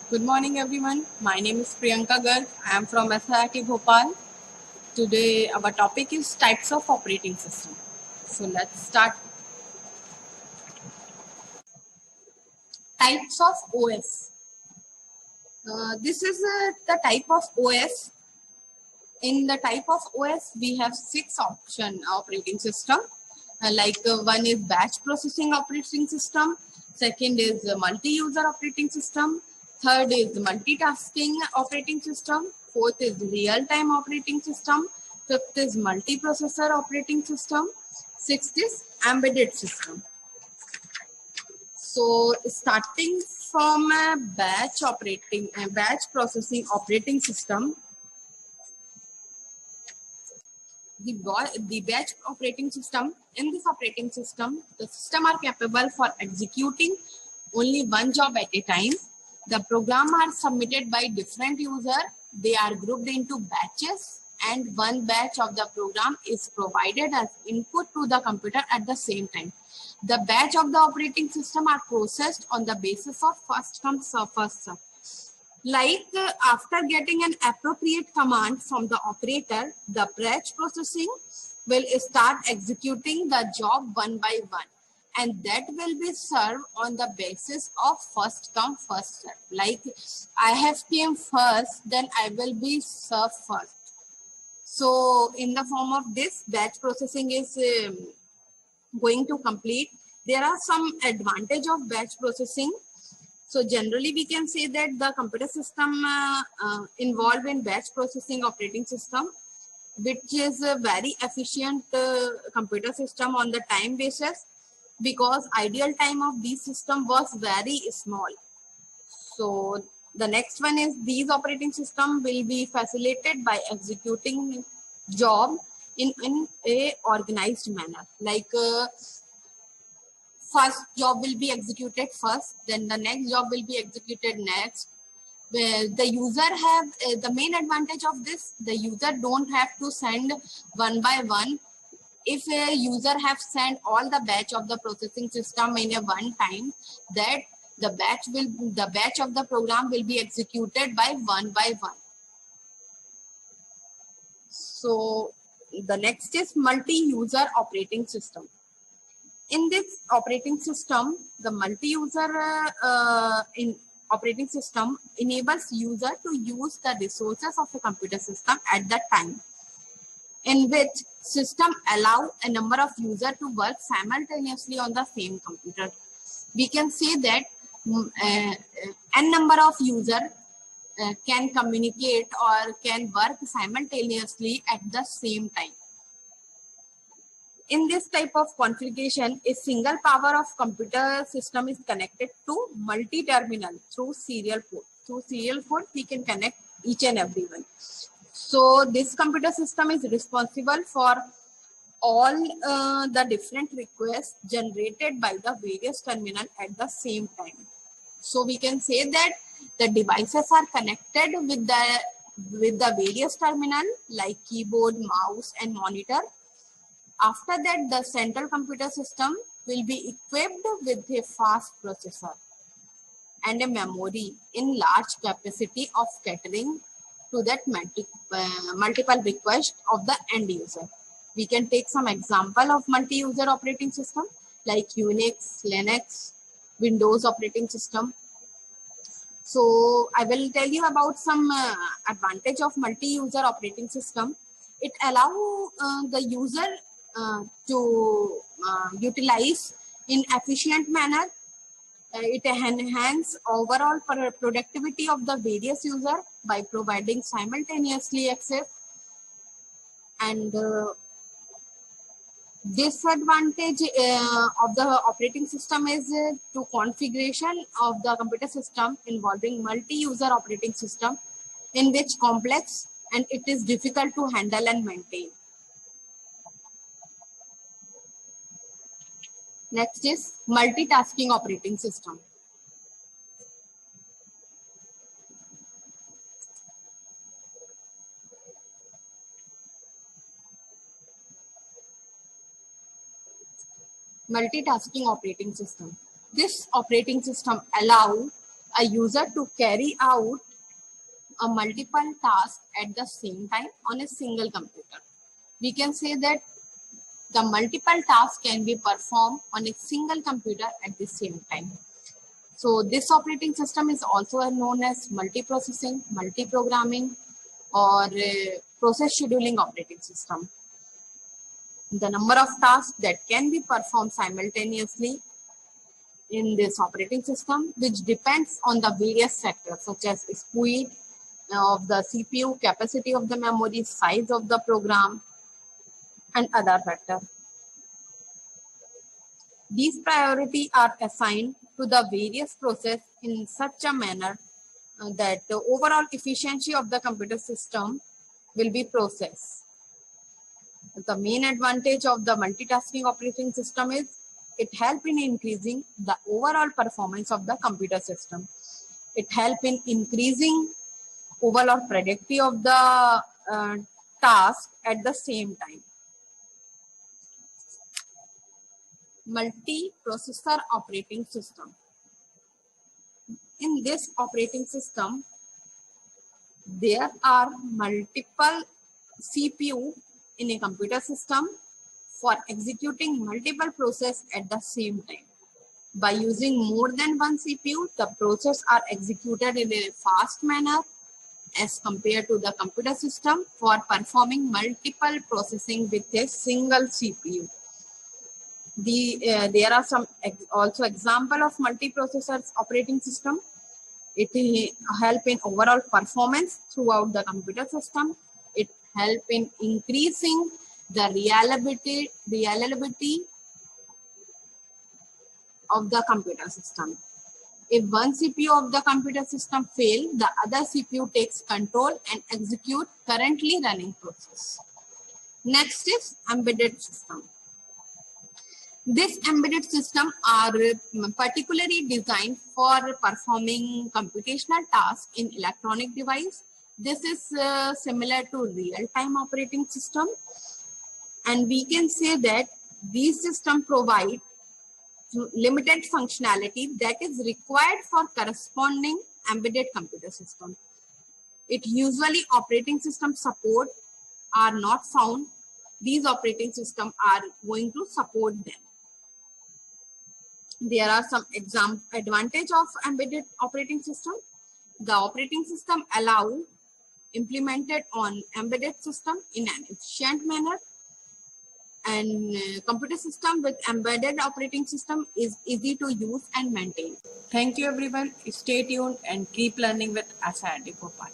Good morning, everyone. My name is Priyanka Garg. I am from SIT Bhopal. Today, our topic is types of operating system. So let's start. Types of OS. This is the type of OS. In the type of OS, we have 6 option operating system. One is batch processing operating system. Second is multi-user operating system. Third is multitasking operating system. Fourth is real-time operating system. Fifth is multiprocessor operating system. Sixth is embedded system. So starting from a batch processing operating system, the batch operating system. In this operating system, the system are capable for executing only one job at a time. The program are submitted by different user. They are grouped into batches, and one batch of the program is provided as input to the computer at the same time. The batch of the operating system are processed on the basis of first come first serve. After getting an appropriate command from the operator, the batch processing will start executing the job one by one, and that will be served on the basis of first come first serve. Like I have came first, then I will be served first. So in the form of this, batch processing is going to complete. There are some advantage of batch processing. So generally, we can say that the computer system involved in batch processing operating system, which is a very efficient computer system on the time basis, because ideal time of these system was very small. So the next one is these operating system will be facilitated by executing job in a organized manner. First job will be executed first, then the next job will be executed next. Where the user have the main advantage of this, the user don't have to send one by one. If a user have sent all the batch of the processing system in a one time, that the batch of the program will be executed by one. So the next is multi-user operating system. In this operating system, the multi-user operating system enables user to use the resources of a computer system at that time, in which system allow a number of users to work simultaneously on the same computer. We can say that n number of user can communicate or can work simultaneously at the same time. In this type of configuration, a single power of computer system is connected to multi-terminal through serial port. Through serial port, we can connect each and every one. So this computer system is responsible for all the different requests generated by the various terminal at the same time. So we can say that the devices are connected with the various terminal like keyboard, mouse, and monitor. After that, the central computer system will be equipped with a fast processor and a memory in large capacity of catering to that multiple requests of the end user. We can take some example of multi-user operating system like Unix, Linux, Windows operating system. So I will tell you about some advantage of multi-user operating system. It allows the user to utilize in efficient manner. It enhances overall productivity of the various user by providing simultaneously access. And disadvantage of the operating system is to configuration of the computer system involving multi-user operating system, in which complex and it is difficult to handle and maintain. Next is multitasking operating system. Multitasking operating system. This operating system allows a user to carry out a multiple task at the same time on a single computer. We can say that the multiple tasks can be performed on a single computer at the same time. So this operating system is also known as multiprocessing, multi-programming, or process scheduling operating system. The number of tasks that can be performed simultaneously in this operating system, which depends on the various factors such as speed of the CPU, capacity of the memory, size of the program, and other factors. These priorities are assigned to the various processes in such a manner that the overall efficiency of the computer system will be processed. The main advantage of the multitasking operating system is it helps in increasing the overall performance of the computer system. It helps in increasing overall productivity of the task at the same time. Multi-processor operating system. In this operating system, there are multiple CPU in a computer system for executing multiple processes at the same time. By using more than one CPU, the processes are executed in a fast manner as compared to the computer system for performing multiple processing with a single CPU. There are some also example of multiprocessors operating system. It help in overall performance throughout the computer system. It help in increasing the reliability of the computer system. If one CPU of the computer system fails, the other CPU takes control and execute currently running process. Next is embedded system. This embedded system are particularly designed for performing computational tasks in electronic device. This is similar to real-time operating system, and we can say that these systems provide limited functionality that is required for corresponding embedded computer system. It usually operating system support are not found. These operating systems are going to support them. There are some advantage of embedded operating system. The operating system allow implemented on embedded system in an efficient manner, and computer system with embedded operating system is easy to use and maintain. Thank you everyone. Stay tuned and keep learning with SIRT Bhopal.